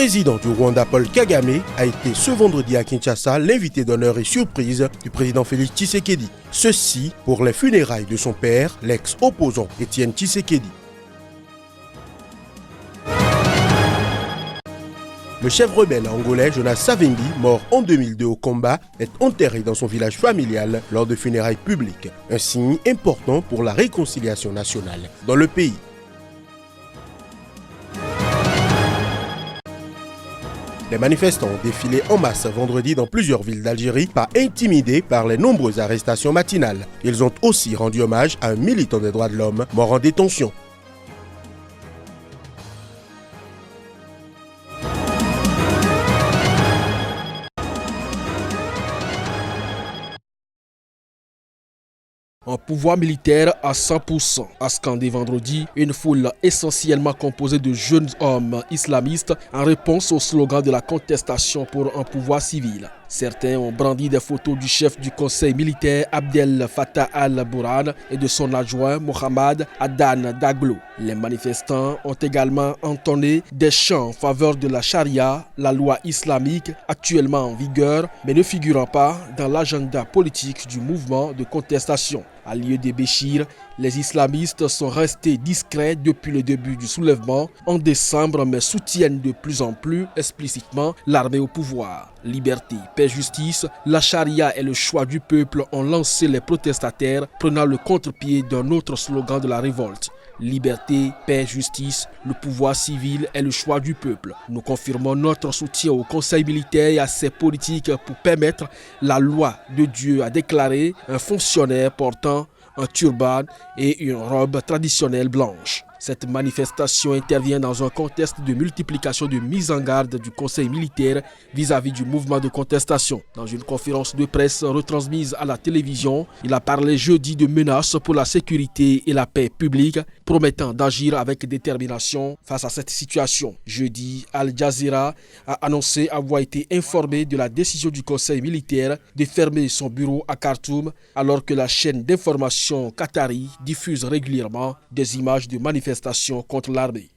président du Rwanda, Paul Kagame, a été ce vendredi à Kinshasa l'invité d'honneur et surprise du président Félix Tshisekedi. Ceci pour les funérailles de son père, l'ex-opposant Étienne Tshisekedi. Le chef rebelle angolais Jonas Savimbi, mort en 2002 au combat, est enterré dans son village familial lors de funérailles publiques. Un signe important pour la réconciliation nationale dans le pays. Les manifestants ont défilé en masse vendredi dans plusieurs villes d'Algérie, pas intimidés par les nombreuses arrestations matinales. Ils ont aussi rendu hommage à un militant des droits de l'homme mort en détention. Un pouvoir militaire à 100%, a scandé vendredi une foule essentiellement composée de jeunes hommes islamistes en réponse au slogan de la contestation pour un pouvoir civil. Certains ont brandi des photos du chef du conseil militaire Abdel Fattah al-Burhan et de son adjoint Mohamed Adan Daglo. Les manifestants ont également entonné des chants en faveur de la charia, la loi islamique actuellement en vigueur, mais ne figurant pas dans l'agenda politique du mouvement de contestation. À lieu de Béchir, les islamistes sont restés discrets depuis le début du soulèvement en décembre, mais soutiennent de plus en plus explicitement l'armée au pouvoir. Liberté, paix, justice, la charia et le choix du peuple ont lancé les protestataires, prenant le contre-pied d'un autre slogan de la révolte. Liberté, paix, justice, le pouvoir civil et le choix du peuple. Nous confirmons notre soutien au conseil militaire et à ses politiques pour permettre la loi de Dieu, a déclaré un fonctionnaire portant un turban et une robe traditionnelle blanche. Cette manifestation intervient dans un contexte de multiplication de mise en garde du conseil militaire vis-à-vis du mouvement de contestation. Dans une conférence de presse retransmise à la télévision, il a parlé jeudi de menaces pour la sécurité et la paix publique, promettant d'agir avec détermination face à cette situation. Jeudi, Al Jazeera a annoncé avoir été informé de la décision du conseil militaire de fermer son bureau à Khartoum, alors que la chaîne d'information qatari diffuse régulièrement des images de manifestations contre l'armée.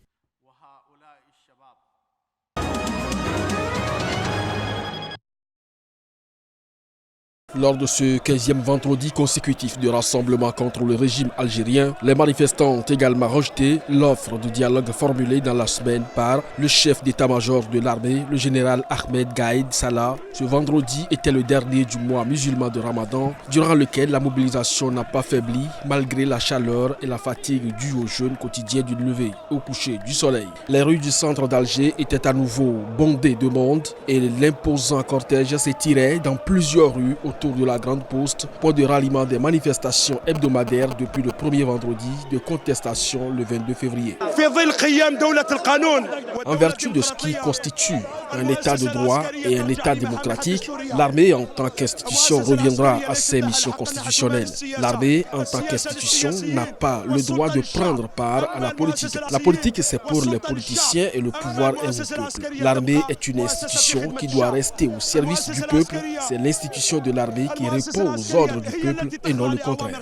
Lors de ce 15e vendredi consécutif de rassemblement contre le régime algérien, les manifestants ont également rejeté l'offre de dialogue formulée dans la semaine par le chef d'état-major de l'armée, le général Ahmed Gaïd Salah. Ce vendredi était le dernier du mois musulman de Ramadan, durant lequel la mobilisation n'a pas faibli malgré la chaleur et la fatigue due au jeûne quotidien du lever au coucher du soleil. Les rues du centre d'Alger étaient à nouveau bondées de monde et l'imposant cortège s'étirait dans plusieurs rues autour de la Grande Poste, point de ralliement des manifestations hebdomadaires depuis le premier vendredi de contestation le 22 février. En vertu de ce qui constitue un état de droit et un état démocratique, l'armée en tant qu'institution reviendra à ses missions constitutionnelles. L'armée en tant qu'institution n'a pas le droit de prendre part à la politique. La politique, c'est pour les politiciens et le pouvoir est au peuple. L'armée est une institution qui doit rester au service du peuple. C'est l'institution de l'armée qui répond aux ordres du peuple et non le contraire.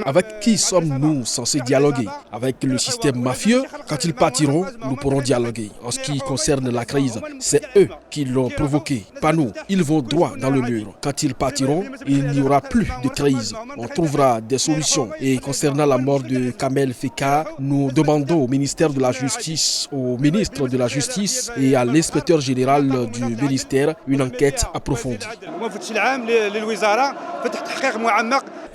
Avec qui sommes-nous censés dialoguer? Avec le système mafieux? Quand ils partiront, nous pourrons dialoguer. En ce qui concerne la crise, c'est eux qui l'ont provoquée, pas nous. Ils vont droit dans le mur. Quand ils partiront, il n'y aura plus de crise. On trouvera des solutions. Et concernant la mort de Kamel Feka, nous demandons au ministère de la Justice, au ministre de la Justice et à l'inspecteur général du ministère une enquête approfondie.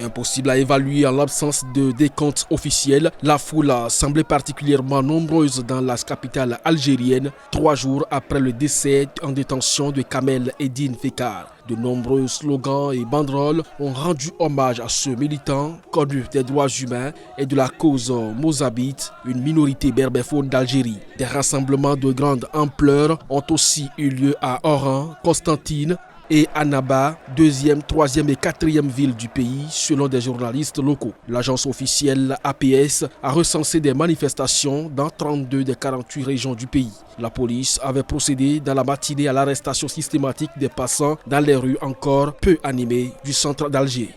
Impossible à évaluer en l'absence de décompte officiel, la foule a semblé particulièrement nombreuse dans la capitale algérienne, 3 jours après le décès en détention de Kamel Eddine Fekar. De nombreux slogans et banderoles ont rendu hommage à ce militant connu des droits humains et de la cause mozabite, une minorité berbérophone d'Algérie. Des rassemblements de grande ampleur ont aussi eu lieu à Oran, Constantine et Annaba, 2e, 3e et 4e ville du pays, selon des journalistes locaux. L'agence officielle APS a recensé des manifestations dans 32 des 48 régions du pays. La police avait procédé dans la matinée à l'arrestation systématique des passants dans les rues encore peu animées du centre d'Alger.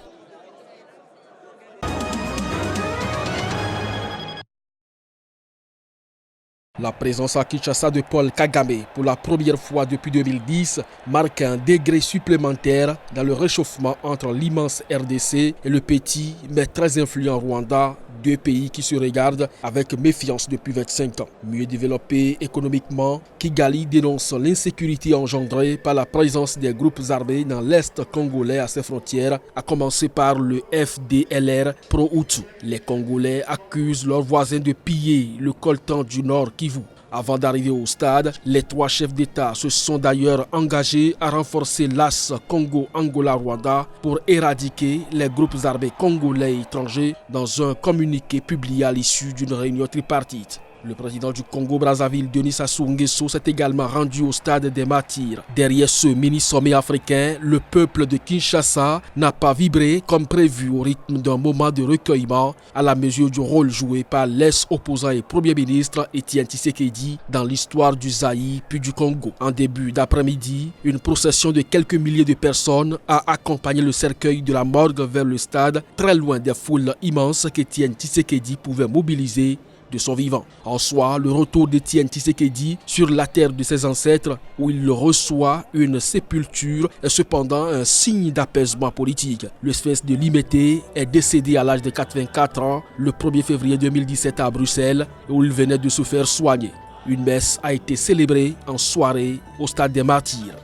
La présence à Kinshasa de Paul Kagame pour la première fois depuis 2010 marque un degré supplémentaire dans le réchauffement entre l'immense RDC et le petit mais très influent Rwanda, deux pays qui se regardent avec méfiance depuis 25 ans. Mieux développé économiquement, Kigali dénonce l'insécurité engendrée par la présence des groupes armés dans l'Est congolais à ses frontières, à commencer par le FDLR pro-Hutu. Les Congolais accusent leurs voisins de piller le coltan du Nord Kivu. Avant d'arriver au stade, les trois chefs d'État se sont d'ailleurs engagés à renforcer l'AS Congo-Angola-Rwanda pour éradiquer les groupes armés congolais et étrangers dans un communiqué publié à l'issue d'une réunion tripartite. Le président du Congo-Brazzaville, Denis Sassou Nguesso, s'est également rendu au stade des Martyrs. Derrière ce mini-sommet africain, le peuple de Kinshasa n'a pas vibré comme prévu au rythme d'un moment de recueillement à la mesure du rôle joué par l'ex-opposant et Premier ministre Étienne Tshisekedi dans l'histoire du Zaïre puis du Congo. En début d'après-midi, une procession de quelques milliers de personnes a accompagné le cercueil de la morgue vers le stade, très loin des foules immenses qu'Étienne Tshisekedi pouvait mobiliser de son vivant. En soi, le retour d'Étienne Tshisekedi sur la terre de ses ancêtres, où il reçoit une sépulture, est cependant un signe d'apaisement politique. Le sphinx de Limete est décédé à l'âge de 84 ans le 1er février 2017 à Bruxelles, où il venait de se faire soigner. Une messe a été célébrée en soirée au stade des Martyrs.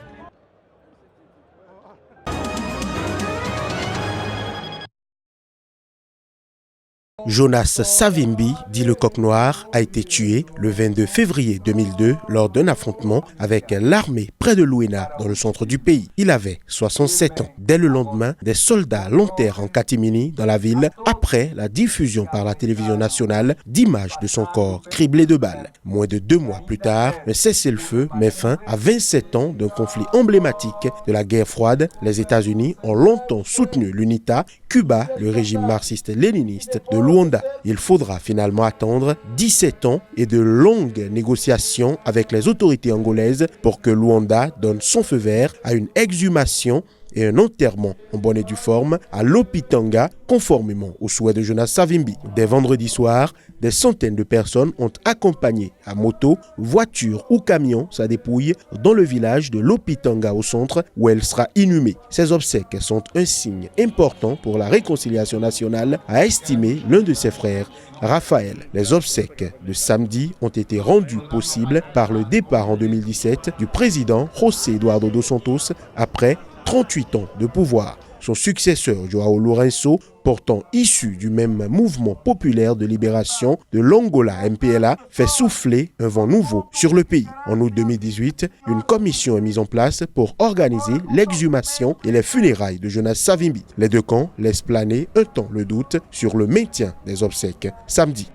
Jonas Savimbi, dit le Coq Noir, a été tué le 22 février 2002 lors d'un affrontement avec l'armée près de Luena dans le centre du pays. Il avait 67 ans. Dès le lendemain, des soldats l'enterrent en catimini dans la ville après la diffusion par la télévision nationale d'images de son corps criblé de balles. Moins de 2 mois plus tard, un cessez-le-feu met fin à 27 ans d'un conflit emblématique de la guerre froide. Les États-Unis ont longtemps soutenu l'UNITA, Cuba, le régime marxiste-léniniste de Luanda. Il faudra finalement attendre 17 ans et de longues négociations avec les autorités angolaises pour que Luanda donne son feu vert à une exhumation et un enterrement en bonne et due forme à l'Opitanga, conformément au souhait de Jonas Savimbi. Dès vendredi soir, des centaines de personnes ont accompagné à moto, voiture ou camion sa dépouille dans le village de l'Opitanga au centre où elle sera inhumée. Ces obsèques sont un signe important pour la réconciliation nationale, a estimé l'un de ses frères, Raphaël. Les obsèques de samedi ont été rendues possibles par le départ en 2017 du président José Eduardo dos Santos après 38 ans de pouvoir. Son successeur, Joao Lourenço, pourtant issu du même mouvement populaire de libération de l'Angola MPLA, fait souffler un vent nouveau sur le pays. En août 2018, une commission est mise en place pour organiser l'exhumation et les funérailles de Jonas Savimbi. Les deux camps laissent planer un temps le doute sur le maintien des obsèques samedi.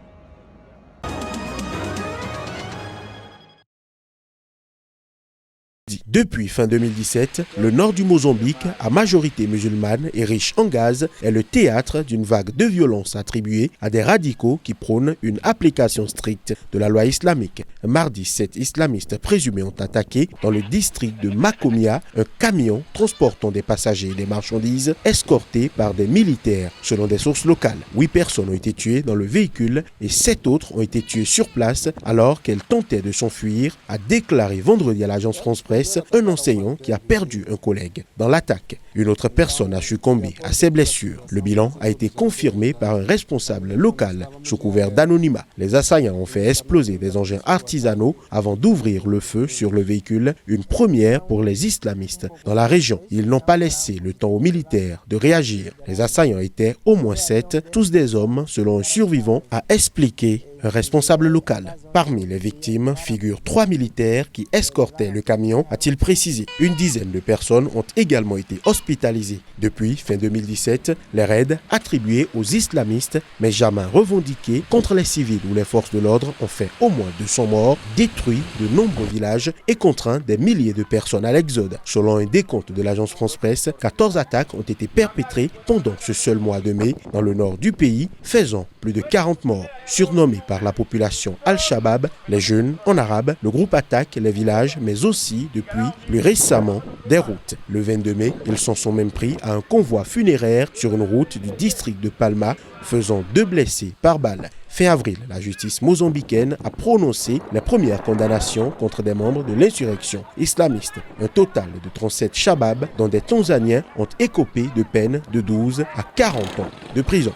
Depuis fin 2017, le nord du Mozambique, à majorité musulmane et riche en gaz, est le théâtre d'une vague de violence attribuée à des radicaux qui prônent une application stricte de la loi islamique. Mardi, 7 islamistes présumés ont attaqué dans le district de Makomia un camion transportant des passagers et des marchandises escortés par des militaires. Selon des sources locales, 8 personnes ont été tuées dans le véhicule et 7 autres ont été tuées sur place alors qu'elles tentaient de s'enfuir, a déclaré vendredi à l'agence France Presse un enseignant qui a perdu un collègue dans l'attaque. Une autre personne a succombé à ses blessures. Le bilan a été confirmé par un responsable local sous couvert d'anonymat. Les assaillants ont fait exploser des engins artisanaux avant d'ouvrir le feu sur le véhicule, une première pour les islamistes dans la région. Ils n'ont pas laissé le temps aux militaires de réagir. Les assaillants étaient au moins 7, tous des hommes, selon un survivant, a expliqué un responsable local. Parmi les victimes figurent 3 militaires qui escortaient le camion, a-t-il précisé. Une dizaine de personnes ont également été hospitalisées. Depuis fin 2017, les raids attribués aux islamistes, mais jamais revendiqués contre les civils ou les forces de l'ordre, ont fait au moins 200 morts, détruit de nombreux villages et contraint des milliers de personnes à l'exode. Selon un décompte de l'agence France Presse, 14 attaques ont été perpétrées pendant ce seul mois de mai dans le nord du pays, faisant plus de 40 morts. Surnommé par la population Al-Shabaab, les jeunes en arabe, le groupe attaque les villages, mais aussi, depuis plus récemment, des routes. Le 22 mai, ils s'en sont même pris à un convoi funéraire sur une route du district de Palma, faisant 2 blessés par balle. Fin avril, la justice mozambicaine a prononcé les premières condamnations contre des membres de l'insurrection islamiste. Un total de 37 Shabab, dont des Tanzaniens, ont écopé de peines de 12 à 40 ans de prison.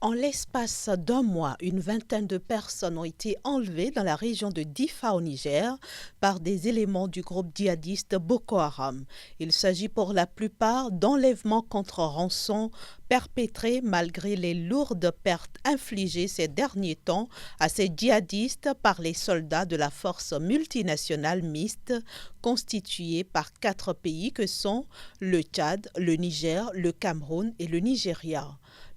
En l'espace d'un mois, une vingtaine de personnes ont été enlevées dans la région de Difa au Niger par des éléments du groupe djihadiste Boko Haram. Il s'agit pour la plupart d'enlèvements contre rançon perpétrés malgré les lourdes pertes infligées ces derniers temps à ces djihadistes par les soldats de la force multinationale mixte constituée par 4 pays que sont le Tchad, le Niger, le Cameroun et le Nigeria.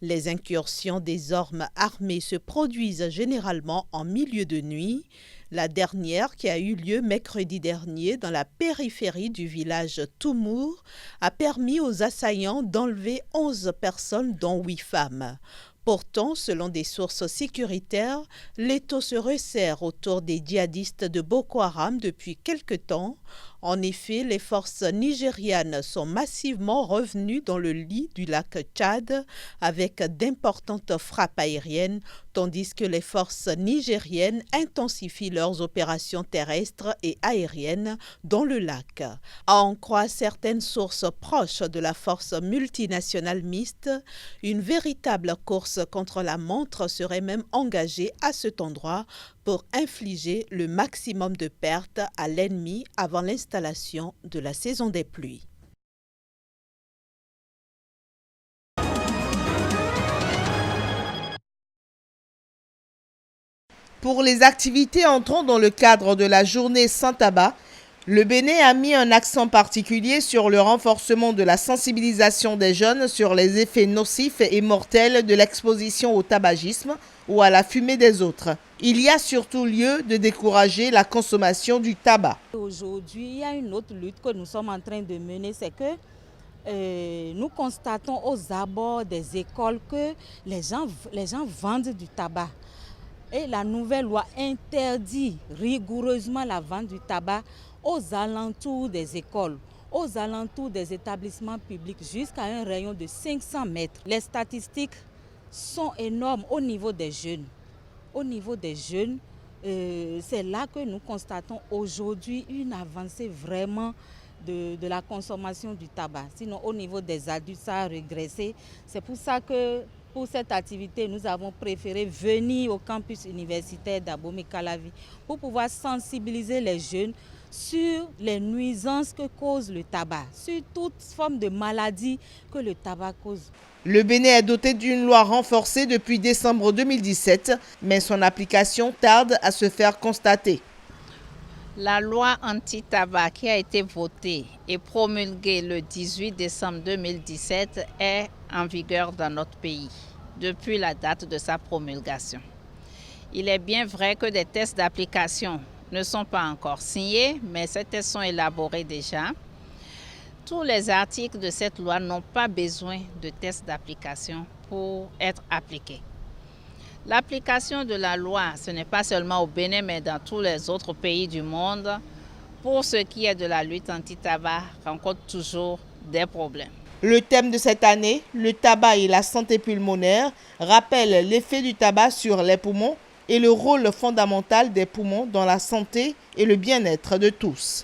Les incursions des hommes armés se produisent généralement en milieu de nuit. La dernière, qui a eu lieu mercredi dernier dans la périphérie du village Toumour, a permis aux assaillants d'enlever 11 personnes, dont 8 femmes. Pourtant, selon des sources sécuritaires, l'étau se resserre autour des djihadistes de Boko Haram depuis quelque temps. En effet, les forces nigérianes sont massivement revenues dans le lit du lac Tchad avec d'importantes frappes aériennes, tandis que les forces nigériennes intensifient leurs opérations terrestres et aériennes dans le lac. À en croire certaines sources proches de la force multinationale mixte, une véritable course contre la montre serait même engagée à cet endroit pour infliger le maximum de pertes à l'ennemi avant l'installation de la saison des pluies. Pour les activités entrant dans le cadre de la journée sans tabac, le Bénin a mis un accent particulier sur le renforcement de la sensibilisation des jeunes sur les effets nocifs et mortels de l'exposition au tabagisme ou à la fumée des autres. Il y a surtout lieu de décourager la consommation du tabac. Aujourd'hui, il y a une autre lutte que nous sommes en train de mener, c'est que nous constatons aux abords des écoles que les gens vendent du tabac. Et la nouvelle loi interdit rigoureusement la vente du tabac aux alentours des écoles, aux alentours des établissements publics, jusqu'à un rayon de 500 mètres. Les statistiques sont énormes au niveau des jeunes. Au niveau des jeunes, c'est là que nous constatons aujourd'hui une avancée vraiment de la consommation du tabac. Sinon, au niveau des adultes, ça a régressé. C'est pour ça que pour cette activité, nous avons préféré venir au campus universitaire d'Abomey-Calavi pour pouvoir sensibiliser les jeunes sur les nuisances que cause le tabac, sur toute forme de maladie que le tabac cause. Le Bénin est doté d'une loi renforcée depuis décembre 2017, mais son application tarde à se faire constater. La loi anti-tabac qui a été votée et promulguée le 18 décembre 2017 est en vigueur dans notre pays depuis la date de sa promulgation. Il est bien vrai que des tests d'application ne sont pas encore signés, mais ces tests sont élaborés déjà. Tous les articles de cette loi n'ont pas besoin de tests d'application pour être appliqués. L'application de la loi, ce n'est pas seulement au Bénin, mais dans tous les autres pays du monde, pour ce qui est de la lutte anti-tabac, rencontre toujours des problèmes. Le thème de cette année, le tabac et la santé pulmonaire, rappelle l'effet du tabac sur les poumons et le rôle fondamental des poumons dans la santé et le bien-être de tous.